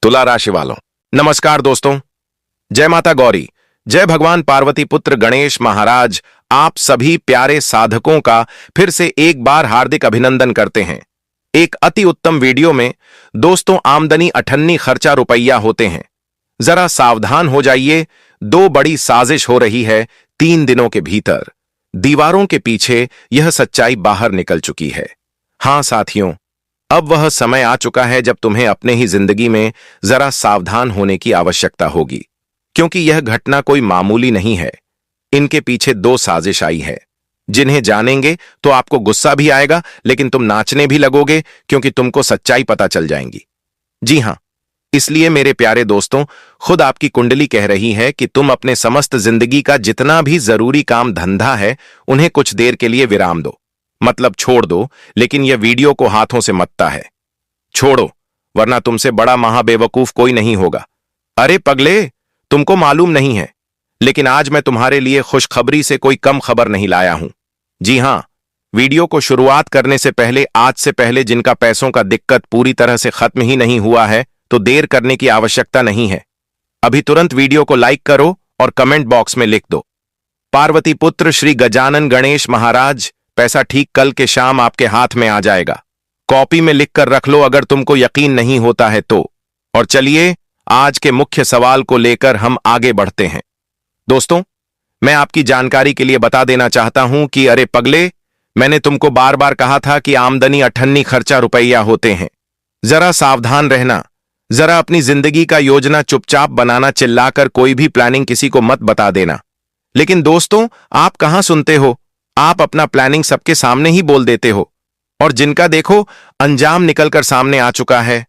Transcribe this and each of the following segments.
तुला राशि वालों, नमस्कार दोस्तों। जय माता गौरी, जय भगवान पार्वती पुत्र गणेश महाराज। आप सभी प्यारे साधकों का फिर से एक बार हार्दिक अभिनंदन करते हैं। एक अति उत्तम वीडियो में दोस्तों, आमदनी अठन्नी खर्चा रुपया होते हैं। जरा सावधान हो जाइए, दो बड़ी साजिश हो रही है 3 दिनों के भीतर। दीवारों के पीछे यह सच्चाई बाहर निकल चुकी है। हां साथियों, अब वह समय आ चुका है जब तुम्हें अपने ही जिंदगी में जरा सावधान होने की आवश्यकता होगी, क्योंकि यह घटना कोई मामूली नहीं है। इनके पीछे 2 साजिश आई है, जिन्हें जानेंगे तो आपको गुस्सा भी आएगा, लेकिन तुम नाचने भी लगोगे, क्योंकि तुमको सच्चाई पता चल जाएंगी। जी हां, इसलिए मेरे प्यारे दोस्तों, खुद आपकी कुंडली कह रही है कि तुम अपने समस्त जिंदगी का जितना भी जरूरी काम धंधा है, उन्हें कुछ देर के लिए विराम दो, मतलब छोड़ दो। लेकिन यह वीडियो को हाथों से मतता है, छोड़ो, वरना तुमसे बड़ा महाबेवकूफ कोई नहीं होगा। अरे पगले, तुमको मालूम नहीं है, लेकिन आज मैं तुम्हारे लिए खुशखबरी से कोई कम खबर नहीं लाया हूं। जी हां, वीडियो को शुरुआत करने से पहले, आज से पहले जिनका पैसों का दिक्कत पूरी तरह से खत्म ही नहीं हुआ है, तो देर करने की आवश्यकता नहीं है। अभी तुरंत वीडियो को लाइक करो और कमेंट बॉक्स में लिख दो, पार्वती पुत्र श्री गजानन गणेश महाराज, पैसा ठीक कल के शाम आपके हाथ में आ जाएगा। कॉपी में लिख कर रख लो अगर तुमको यकीन नहीं होता है तो। और चलिए, आज के मुख्य सवाल को लेकर हम आगे बढ़ते हैं। दोस्तों, मैं आपकी जानकारी के लिए बता देना चाहता हूं कि अरे पगले, मैंने तुमको बार बार कहा था कि आमदनी अठन्नी खर्चा रुपया होते हैं। जरा सावधान रहना, जरा अपनी जिंदगी का योजना चुपचाप बनाना, चिल्लाकर कोई भी प्लानिंग किसी को मत बता देना। लेकिन दोस्तों, आप कहां सुनते हो? आप अपना प्लानिंग सबके सामने ही बोल देते हो, और जिनका देखो अंजाम निकलकर सामने आ चुका है।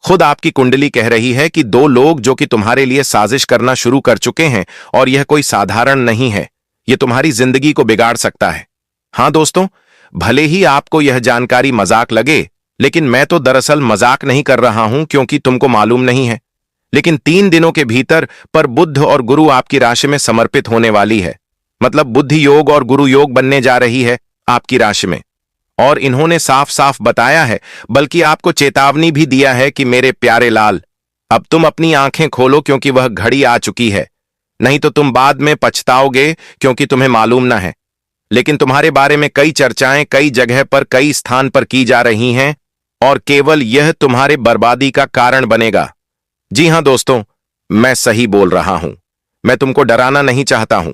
खुद आपकी कुंडली कह रही है कि 2 लोग जो कि तुम्हारे लिए साजिश करना शुरू कर चुके हैं, और यह कोई साधारण नहीं है, यह तुम्हारी जिंदगी को बिगाड़ सकता है। हां दोस्तों, भले ही आपको यह जानकारी मजाक लगे, लेकिन मैं तो दरअसल मजाक नहीं कर रहा हूं, क्योंकि तुमको मालूम नहीं है। लेकिन 3 दिनों के भीतर पर बुध और गुरु आपकी राशि में समर्पित होने वाली है, मतलब बुद्धि योग और गुरु योग बनने जा रही है आपकी राशि में। और इन्होंने साफ साफ बताया है, बल्कि आपको चेतावनी भी दिया है कि मेरे प्यारे लाल, अब तुम अपनी आंखें खोलो, क्योंकि वह घड़ी आ चुकी है। नहीं तो तुम बाद में पछताओगे, क्योंकि तुम्हें मालूम ना है। लेकिन तुम्हारे बारे में कई चर्चाएं कई जगह पर कई स्थान पर की जा रही हैं, और केवल यह तुम्हारे बर्बादी का कारण बनेगा। जी हां दोस्तों, मैं सही बोल रहा हूं, मैं तुमको डराना नहीं चाहता हूं।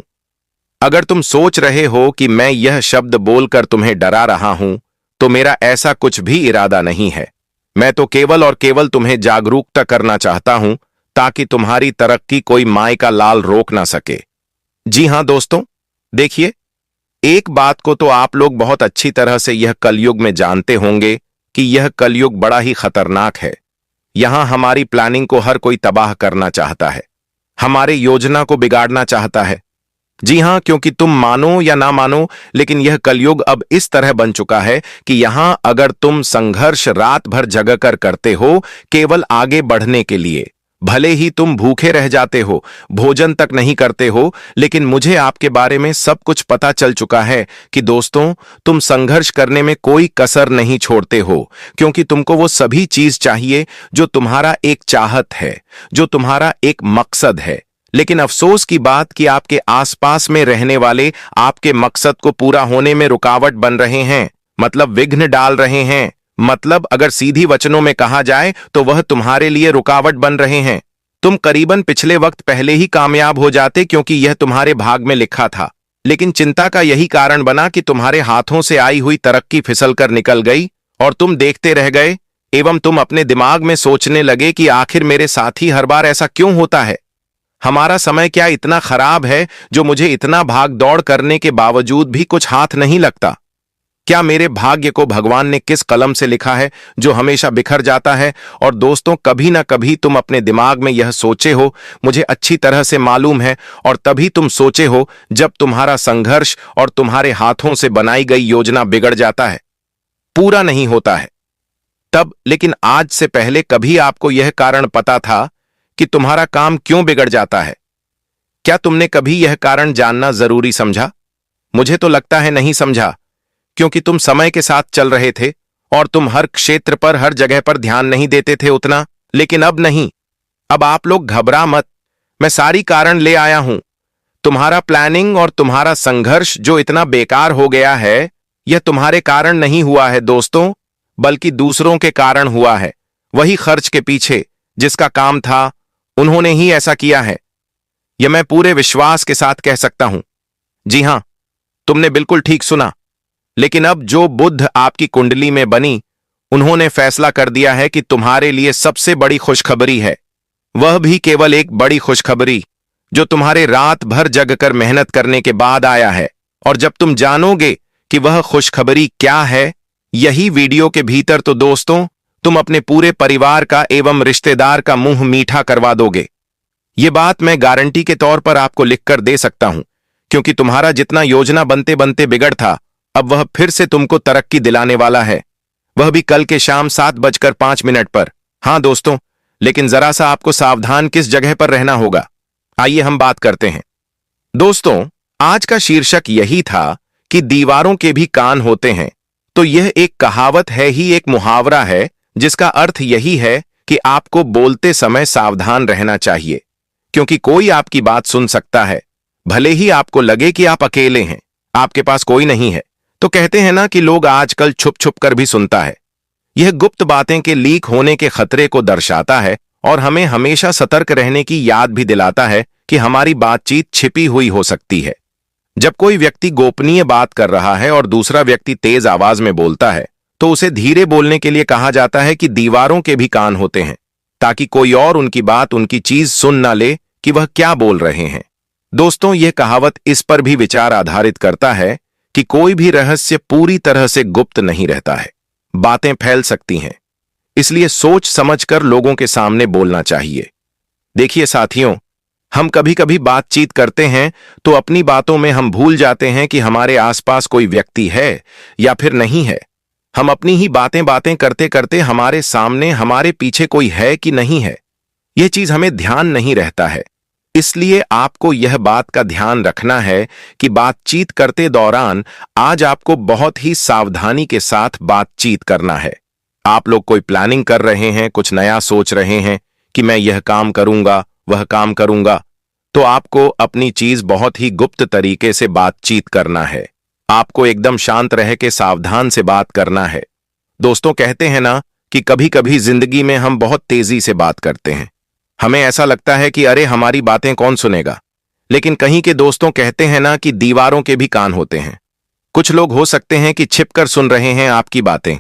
अगर तुम सोच रहे हो कि मैं यह शब्द बोलकर तुम्हें डरा रहा हूं, तो मेरा ऐसा कुछ भी इरादा नहीं है। मैं तो केवल और केवल तुम्हें जागरूकता करना चाहता हूं, ताकि तुम्हारी तरक्की कोई माय का लाल रोक ना सके। जी हां दोस्तों, देखिए, एक बात को तो आप लोग बहुत अच्छी तरह से यह कलयुग में जानते होंगे कि यह कलयुग बड़ा ही खतरनाक है। यहां हमारी प्लानिंग को हर कोई तबाह करना चाहता है, हमारे योजना को बिगाड़ना चाहता है। जी हां, क्योंकि तुम मानो या ना मानो, लेकिन यह कलयुग अब इस तरह बन चुका है कि यहां अगर तुम संघर्ष रात भर जगकर करते हो केवल आगे बढ़ने के लिए, भले ही तुम भूखे रह जाते हो, भोजन तक नहीं करते हो, लेकिन मुझे आपके बारे में सब कुछ पता चल चुका है कि दोस्तों, तुम संघर्ष करने में कोई कसर नहीं छोड़ते हो, क्योंकि तुमको वो सभी चीज चाहिए जो तुम्हारा एक चाहत है, जो तुम्हारा एक मकसद है। लेकिन अफसोस की बात कि आपके आसपास में रहने वाले आपके मकसद को पूरा होने में रुकावट बन रहे हैं, मतलब विघ्न डाल रहे हैं। मतलब अगर सीधी वचनों में कहा जाए तो वह तुम्हारे लिए रुकावट बन रहे हैं। तुम करीबन पिछले वक्त पहले ही कामयाब हो जाते, क्योंकि यह तुम्हारे भाग में लिखा था। लेकिन चिंता का यही कारण बना कि तुम्हारे हाथों से आई हुई तरक्की फिसलकर निकल गई, और तुम देखते रह गए, एवं तुम अपने दिमाग में सोचने लगे कि आखिर मेरे साथ ही हर बार ऐसा क्यों होता है। हमारा समय क्या इतना खराब है जो मुझे इतना भाग दौड़ करने के बावजूद भी कुछ हाथ नहीं लगता? क्या मेरे भाग्य को भगवान ने किस कलम से लिखा है जो हमेशा बिखर जाता है? और दोस्तों, कभी ना कभी तुम अपने दिमाग में यह सोचे हो, मुझे अच्छी तरह से मालूम है, और तभी तुम सोचे हो जब तुम्हारा संघर्ष और तुम्हारे हाथों से बनाई गई योजना बिगड़ जाता है, पूरा नहीं होता है तब। लेकिन आज से पहले कभी आपको यह कारण पता था कि तुम्हारा काम क्यों बिगड़ जाता है? क्या तुमने कभी यह कारण जानना जरूरी समझा? मुझे तो लगता है नहीं समझा, क्योंकि तुम समय के साथ चल रहे थे और तुम हर क्षेत्र पर हर जगह पर ध्यान नहीं देते थे उतना। लेकिन अब नहीं, अब आप लोग घबरा मत, मैं सारी कारण ले आया हूं। तुम्हारा प्लानिंग और तुम्हारा संघर्ष जो इतना बेकार हो गया है, यह तुम्हारे कारण नहीं हुआ है दोस्तों, बल्कि दूसरों के कारण हुआ है। वही खर्च के पीछे जिसका काम था, उन्होंने ही ऐसा किया है। यह मैं पूरे विश्वास के साथ कह सकता हूं। जी हां, तुमने बिल्कुल ठीक सुना। लेकिन अब जो बुध आपकी कुंडली में बनी, उन्होंने फैसला कर दिया है कि तुम्हारे लिए सबसे बड़ी खुशखबरी है। वह भी केवल एक बड़ी खुशखबरी जो तुम्हारे रात भर जगकर मेहनत करने के बाद आया है। और जब तुम जानोगे कि वह खुशखबरी क्या है, यही वीडियो के भीतर, तो दोस्तों तुम अपने पूरे परिवार का एवं रिश्तेदार का मुंह मीठा करवा दोगे। ये बात मैं गारंटी के तौर पर आपको लिखकर दे सकता हूं, क्योंकि तुम्हारा जितना योजना बनते बनते बिगड़ था, अब वह फिर से तुमको तरक्की दिलाने वाला है। वह भी कल के शाम 7:05 पर। हां दोस्तों, लेकिन जरा सा आपको सावधान किस जगह पर रहना होगा, आइए हम बात करते हैं। दोस्तों, आज का शीर्षक यही था कि दीवारों के भी कान होते हैं। तो यह एक कहावत है ही, एक मुहावरा है, जिसका अर्थ यही है कि आपको बोलते समय सावधान रहना चाहिए, क्योंकि कोई आपकी बात सुन सकता है। भले ही आपको लगे कि आप अकेले हैं, आपके पास कोई नहीं है। तो कहते हैं ना कि लोग आजकल छुप छुप कर भी सुनता है। यह गुप्त बातें के लीक होने के खतरे को दर्शाता है और हमें हमेशा सतर्क रहने की याद भी दिलाता है कि हमारी बातचीत छिपी हुई हो सकती है। जब कोई व्यक्ति गोपनीय बात कर रहा है और दूसरा व्यक्ति तेज आवाज में बोलता है, तो उसे धीरे बोलने के लिए कहा जाता है कि दीवारों के भी कान होते हैं, ताकि कोई और उनकी बात, उनकी चीज सुन ना ले कि वह क्या बोल रहे हैं। दोस्तों, यह कहावत इस पर भी विचार आधारित करता है कि कोई भी रहस्य पूरी तरह से गुप्त नहीं रहता है। बातें फैल सकती हैं, इसलिए सोच समझकर लोगों के सामने बोलना चाहिए। देखिए साथियों, हम कभी कभी बातचीत करते हैं तो अपनी बातों में हम भूल जाते हैं कि हमारे आसपास कोई व्यक्ति है या फिर नहीं है। हम अपनी ही बातें बातें करते करते हमारे सामने, हमारे पीछे कोई है कि नहीं है, यह चीज हमें ध्यान नहीं रहता है। इसलिए आपको यह बात का ध्यान रखना है कि बातचीत करते दौरान आज आपको बहुत ही सावधानी के साथ बातचीत करना है। आप लोग कोई प्लानिंग कर रहे हैं, कुछ नया सोच रहे हैं कि मैं यह काम करूंगा, वह काम करूंगा, तो आपको अपनी चीज बहुत ही गुप्त तरीके से बातचीत करना है। आपको एकदम शांत रह के सावधान से बात करना है। दोस्तों, कहते हैं ना कि कभी कभी जिंदगी में हम बहुत तेजी से बात करते हैं। हमें ऐसा लगता है कि अरे हमारी बातें कौन सुनेगा, लेकिन कहीं के दोस्तों कहते हैं ना कि दीवारों के भी कान होते हैं। कुछ लोग हो सकते हैं कि छिपकर सुन रहे हैं आपकी बातें।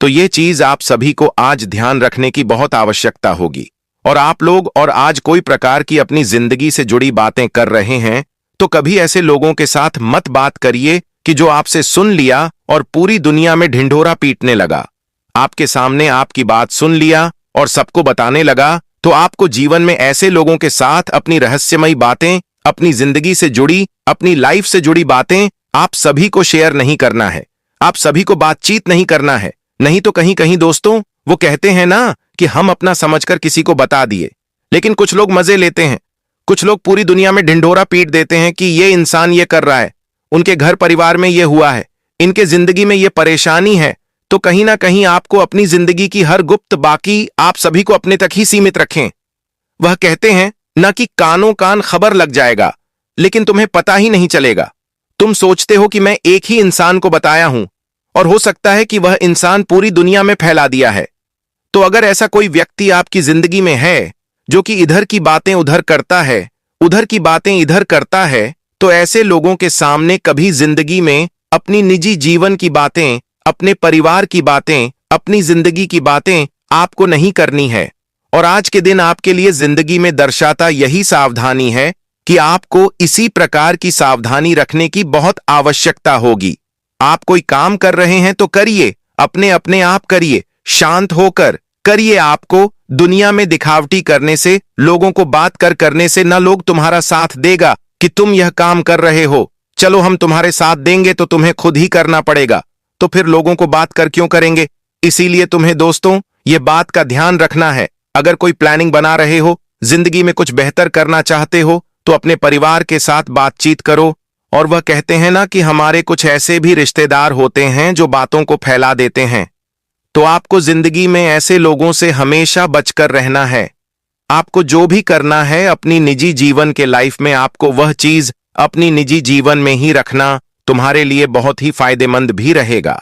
तो ये चीज आप सभी को आज ध्यान रखने की बहुत आवश्यकता होगी। और आप लोग और आज कोई प्रकार की अपनी जिंदगी से जुड़ी बातें कर रहे हैं, तो कभी ऐसे लोगों के साथ मत बात करिए कि जो आपसे सुन लिया और पूरी दुनिया में ढिंढोरा पीटने लगा। आपके सामने आपकी बात सुन लिया और सबको बताने लगा। तो आपको जीवन में ऐसे लोगों के साथ अपनी रहस्यमयी बातें, अपनी जिंदगी से जुड़ी, अपनी लाइफ से जुड़ी बातें आप सभी को शेयर नहीं करना है। आप सभी को बातचीत नहीं करना है। नहीं तो कहीं कहीं दोस्तों वो कहते हैं ना कि हम अपना समझकर किसी को बता दिए, लेकिन कुछ लोग मजे लेते हैं। कुछ लोग पूरी दुनिया में ढिंढोरा पीट देते हैं कि ये इंसान ये कर रहा है, उनके घर परिवार में ये हुआ है, इनके जिंदगी में ये परेशानी है। तो कहीं ना कहीं आपको अपनी जिंदगी की हर गुप्त बाकी आप सभी को अपने तक ही सीमित रखें। वह कहते हैं ना कि कानों कान खबर लग जाएगा, लेकिन तुम्हें पता ही नहीं चलेगा। तुम सोचते हो कि मैं एक ही इंसान को बताया हूं, और हो सकता है कि वह इंसान पूरी दुनिया में फैला दिया है। तो अगर ऐसा कोई व्यक्ति आपकी जिंदगी में है जो कि इधर की बातें उधर करता है, उधर की बातें इधर करता है, तो ऐसे लोगों के सामने कभी जिंदगी में अपनी निजी जीवन की बातें, अपने परिवार की बातें, अपनी जिंदगी की बातें आपको नहीं करनी है। और आज के दिन आपके लिए जिंदगी में दर्शाता यही सावधानी है कि आपको इसी प्रकार की सावधानी रखने की बहुत आवश्यकता होगी। आप कोई काम कर रहे हैं तो करिए, अपने अपने आप करिए, शांत होकर करिए। आपको दुनिया में दिखावटी करने से, लोगों को बात करने से ना लोग तुम्हारा साथ देगा कि तुम यह काम कर रहे हो, चलो हम तुम्हारे साथ देंगे, तो तुम्हें खुद ही करना पड़ेगा। तो फिर लोगों को बात कर क्यों करेंगे। इसीलिए तुम्हें दोस्तों यह बात का ध्यान रखना है। अगर कोई प्लानिंग बना रहे हो, जिंदगी में कुछ बेहतर करना चाहते हो, तो अपने परिवार के साथ बातचीत करो। और वह कहते हैं ना कि हमारे कुछ ऐसे भी रिश्तेदार होते हैं जो बातों को फैला देते हैं। तो आपको जिंदगी में ऐसे लोगों से हमेशा बचकर रहना है। आपको जो भी करना है अपनी निजी जीवन के लाइफ में, आपको वह चीज अपनी निजी जीवन में ही रखना तुम्हारे लिए बहुत ही फायदेमंद भी रहेगा।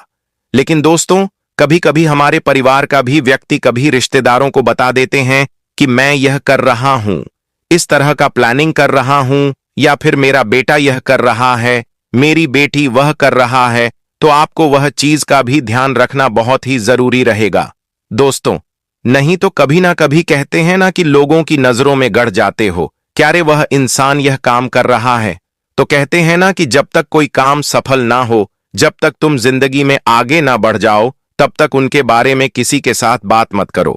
लेकिन दोस्तों, कभी कभी हमारे परिवार का भी व्यक्ति कभी रिश्तेदारों को बता देते हैं कि मैं यह कर रहा हूं, इस तरह का प्लानिंग कर रहा हूं, या फिर मेरा बेटा यह कर रहा है, मेरी बेटी वह कर रहा है, तो आपको वह चीज का भी ध्यान रखना बहुत ही जरूरी रहेगा दोस्तों। नहीं तो कभी ना कभी कहते हैं ना कि लोगों की नजरों में गड़ जाते हो, क्या रे वह इंसान यह काम कर रहा है। तो कहते हैं ना कि जब तक कोई काम सफल ना हो, जब तक तुम जिंदगी में आगे ना बढ़ जाओ, तब तक उनके बारे में किसी के साथ बात मत करो।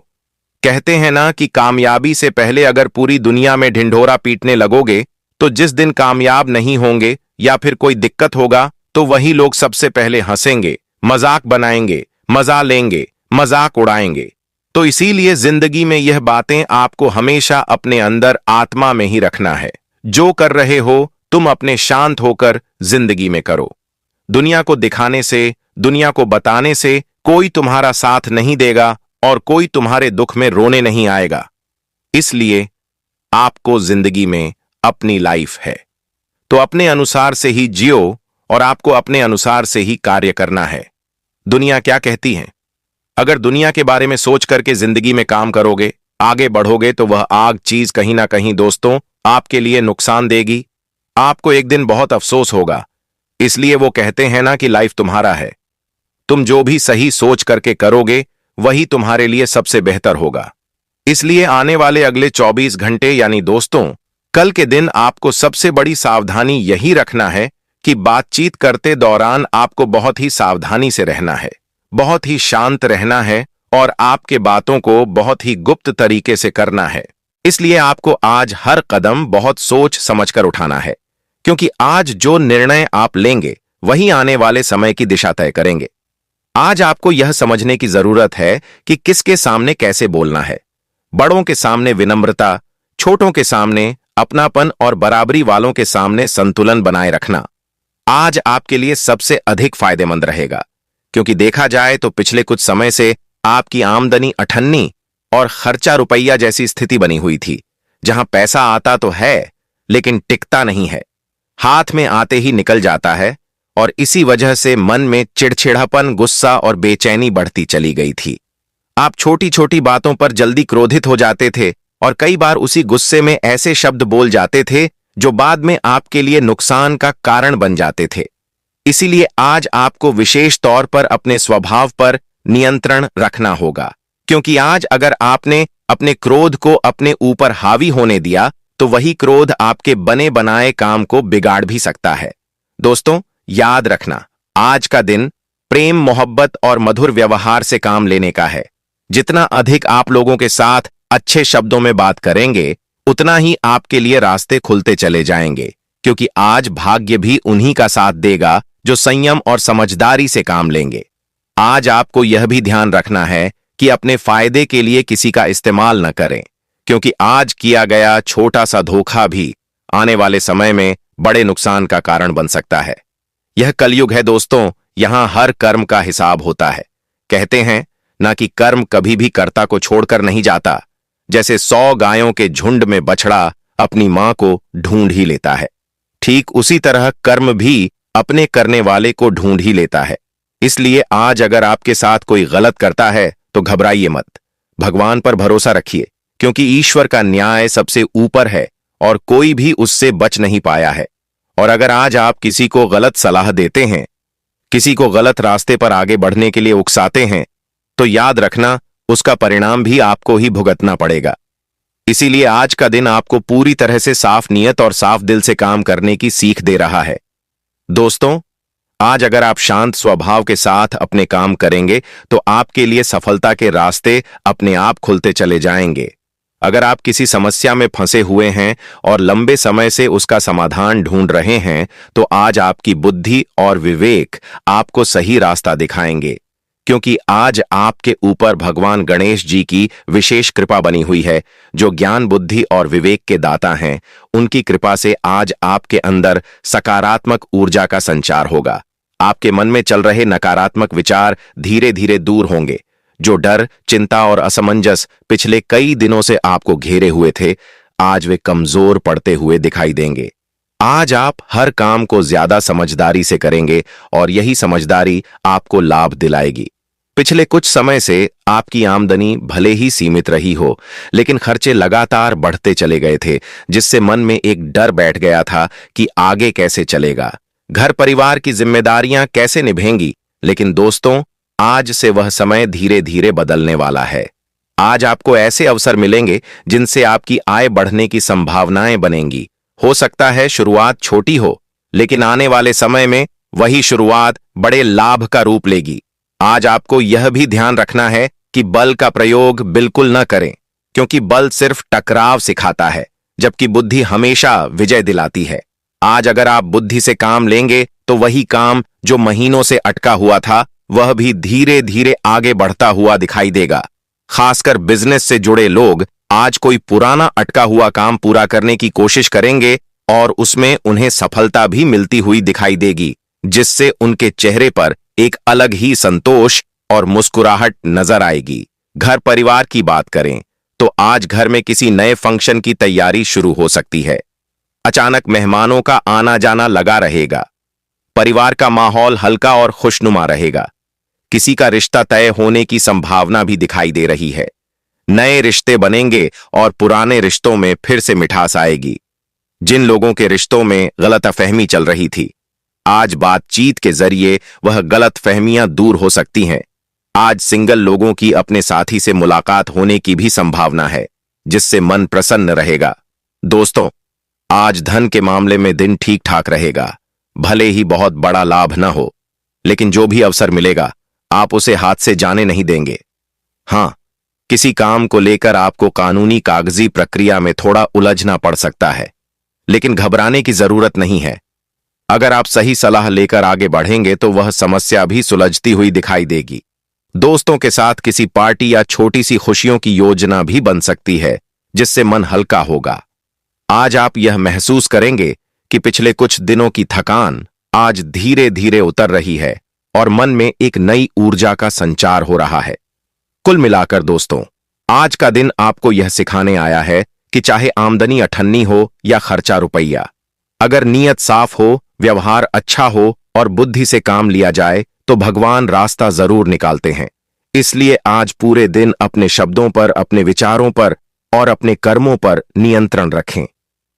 कहते हैं ना कि कामयाबी से पहले अगर पूरी दुनिया में ढिंढोरा पीटने लगोगे, तो जिस दिन कामयाब नहीं होंगे या फिर कोई दिक्कत होगा, तो वही लोग सबसे पहले हंसेंगे, मजाक बनाएंगे, मजा लेंगे, मजाक उड़ाएंगे। तो इसीलिए जिंदगी में यह बातें आपको हमेशा अपने अंदर आत्मा में ही रखना है। जो कर रहे हो तुम अपने शांत होकर जिंदगी में करो। दुनिया को दिखाने से, दुनिया को बताने से कोई तुम्हारा साथ नहीं देगा और कोई तुम्हारे दुख में रोने नहीं आएगा। इसलिए आपको जिंदगी में अपनी लाइफ है, तो अपने अनुसार से ही जियो और आपको अपने अनुसार से ही कार्य करना है। दुनिया क्या कहती है, अगर दुनिया के बारे में सोच करके जिंदगी में काम करोगे, आगे बढ़ोगे, तो वह आग चीज कहीं ना कहीं दोस्तों आपके लिए नुकसान देगी। आपको एक दिन बहुत अफसोस होगा। इसलिए वो कहते हैं ना कि लाइफ तुम्हारा है, तुम जो भी सही सोच करके करोगे वही तुम्हारे लिए सबसे बेहतर होगा। इसलिए आने वाले अगले 24 घंटे यानी दोस्तों कल के दिन आपको सबसे बड़ी सावधानी यही रखना है कि बातचीत करते दौरान आपको बहुत ही सावधानी से रहना है, बहुत ही शांत रहना है और आपके बातों को बहुत ही गुप्त तरीके से करना है। इसलिए आपको आज हर कदम बहुत सोच समझकर उठाना है, क्योंकि आज जो निर्णय आप लेंगे वही आने वाले समय की दिशा तय करेंगे। आज आपको यह समझने की जरूरत है कि किसके सामने कैसे बोलना है। बड़ों के सामने विनम्रता, छोटों के सामने अपनापन और बराबरी वालों के सामने संतुलन बनाए रखना आज आपके लिए सबसे अधिक फायदेमंद रहेगा। क्योंकि देखा जाए तो पिछले कुछ समय से आपकी आमदनी अठन्नी और खर्चा रुपया जैसी स्थिति बनी हुई थी, जहां पैसा आता तो है लेकिन टिकता नहीं है, हाथ में आते ही निकल जाता है, और इसी वजह से मन में चिड़चिड़ापन, गुस्सा और बेचैनी बढ़ती चली गई थी। आप छोटी छोटी बातों पर जल्दी क्रोधित हो जाते थे और कई बार उसी गुस्से में ऐसे शब्द बोल जाते थे जो बाद में आपके लिए नुकसान का कारण बन जाते थे। इसीलिए आज आपको विशेष तौर पर अपने स्वभाव पर नियंत्रण रखना होगा, क्योंकि आज अगर आपने अपने क्रोध को अपने ऊपर हावी होने दिया तो वही क्रोध आपके बने बनाए काम को बिगाड़ भी सकता है। दोस्तों याद रखना, आज का दिन प्रेम, मोहब्बत और मधुर व्यवहार से काम लेने का है। जितना अधिक आप लोगों के साथ अच्छे शब्दों में बात करेंगे, उतना ही आपके लिए रास्ते खुलते चले जाएंगे, क्योंकि आज भाग्य भी उन्हीं का साथ देगा जो संयम और समझदारी से काम लेंगे। आज आपको यह भी ध्यान रखना है कि अपने फायदे के लिए किसी का इस्तेमाल न करें, क्योंकि आज किया गया छोटा सा धोखा भी आने वाले समय में बड़े नुकसान का कारण बन सकता है। यह कलयुग है दोस्तों, यहां हर कर्म का हिसाब होता है। कहते हैं ना कि कर्म कभी भी कर्ता को छोड़कर नहीं जाता। जैसे 100 गायों के झुंड में बछड़ा अपनी मां को ढूंढ ही लेता है, ठीक उसी तरह कर्म भी अपने करने वाले को ढूंढ ही लेता है। इसलिए आज अगर आपके साथ कोई गलत करता है तो घबराइए मत, भगवान पर भरोसा रखिए, क्योंकि ईश्वर का न्याय सबसे ऊपर है और कोई भी उससे बच नहीं पाया है। और अगर आज आप किसी को गलत सलाह देते हैं, किसी को गलत रास्ते पर आगे बढ़ने के लिए उकसाते हैं, तो याद रखना उसका परिणाम भी आपको ही भुगतना पड़ेगा। इसीलिए आज का दिन आपको पूरी तरह से साफ नीयत और साफ दिल से काम करने की सीख दे रहा है। दोस्तों आज अगर आप शांत स्वभाव के साथ अपने काम करेंगे तो आपके लिए सफलता के रास्ते अपने आप खुलते चले जाएंगे। अगर आप किसी समस्या में फंसे हुए हैं और लंबे समय से उसका समाधान ढूंढ रहे हैं, तो आज आपकी बुद्धि और विवेक आपको सही रास्ता दिखाएंगे, क्योंकि आज आपके ऊपर भगवान गणेश जी की विशेष कृपा बनी हुई है, जो ज्ञान, बुद्धि और विवेक के दाता हैं। उनकी कृपा से आज आपके अंदर सकारात्मक ऊर्जा का संचार होगा। आपके मन में चल रहे नकारात्मक विचार धीरे धीरे दूर होंगे। जो डर, चिंता और असमंजस पिछले कई दिनों से आपको घेरे हुए थे, आज वे कमजोर पड़ते हुए दिखाई देंगे। आज आप हर काम को ज्यादा समझदारी से करेंगे और यही समझदारी आपको लाभ दिलाएगी। पिछले कुछ समय से आपकी आमदनी भले ही सीमित रही हो, लेकिन खर्चे लगातार बढ़ते चले गए थे, जिससे मन में एक डर बैठ गया था कि आगे कैसे चलेगा, घर परिवार की जिम्मेदारियां कैसे निभेंगी। लेकिन दोस्तों, आज से वह समय धीरे धीरे बदलने वाला है। आज आपको ऐसे अवसर मिलेंगे जिनसे आपकी आय बढ़ने की संभावनाएं बनेंगी। हो सकता है शुरुआत छोटी हो, लेकिन आने वाले समय में वही शुरुआत बड़े लाभ का रूप लेगी। आज आपको यह भी ध्यान रखना है कि बल का प्रयोग बिल्कुल न करें, क्योंकि बल सिर्फ टकराव सिखाता है, जबकि बुद्धि हमेशा विजय दिलाती है। आज अगर आप बुद्धि से काम लेंगे तो वही काम जो महीनों से अटका हुआ था, वह भी धीरे धीरे आगे बढ़ता हुआ दिखाई देगा। खासकर बिजनेस से जुड़े लोग आज कोई पुराना अटका हुआ काम पूरा करने की कोशिश करेंगे और उसमें उन्हें सफलता भी मिलती हुई दिखाई देगी, जिससे उनके चेहरे पर एक अलग ही संतोष और मुस्कुराहट नजर आएगी। घर परिवार की बात करें तो आज घर में किसी नए फंक्शन की तैयारी शुरू हो सकती है। अचानक मेहमानों का आना जाना लगा रहेगा। परिवार का माहौल हल्का और खुशनुमा रहेगा। किसी का रिश्ता तय होने की संभावना भी दिखाई दे रही है। नए रिश्ते बनेंगे और पुराने रिश्तों में फिर से मिठास आएगी। जिन लोगों के रिश्तों में गलतफहमी चल रही थी, आज बातचीत के जरिए वह गलतफहमियां दूर हो सकती हैं। आज सिंगल लोगों की अपने साथी से मुलाकात होने की भी संभावना है, जिससे मन प्रसन्न रहेगा। दोस्तों, आज धन के मामले में दिन ठीक ठाक रहेगा। भले ही बहुत बड़ा लाभ न हो, लेकिन जो भी अवसर मिलेगा आप उसे हाथ से जाने नहीं देंगे। हाँ, किसी काम को लेकर आपको कानूनी कागजी प्रक्रिया में थोड़ा उलझना पड़ सकता है, लेकिन घबराने की जरूरत नहीं है। अगर आप सही सलाह लेकर आगे बढ़ेंगे तो वह समस्या भी सुलझती हुई दिखाई देगी। दोस्तों के साथ किसी पार्टी या छोटी सी खुशियों की योजना भी बन सकती है, जिससे मन हल्का होगा। आज आप यह महसूस करेंगे कि पिछले कुछ दिनों की थकान आज धीरे धीरे उतर रही है और मन में एक नई ऊर्जा का संचार हो रहा है। कुल मिलाकर दोस्तों, आज का दिन आपको यह सिखाने आया है कि चाहे आमदनी अठन्नी हो या खर्चा रुपया, अगर नीयत साफ हो, व्यवहार अच्छा हो और बुद्धि से काम लिया जाए तो भगवान रास्ता जरूर निकालते हैं। इसलिए आज पूरे दिन अपने शब्दों पर, अपने विचारों पर और अपने कर्मों पर नियंत्रण रखें,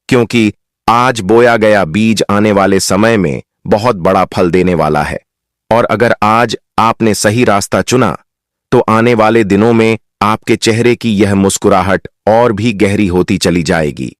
क्योंकि आज बोया गया बीज आने वाले समय में बहुत बड़ा फल देने वाला है। और अगर आज आपने सही रास्ता चुना तो आने वाले दिनों में आपके चेहरे की यह मुस्कुराहट और भी गहरी होती चली जाएगी।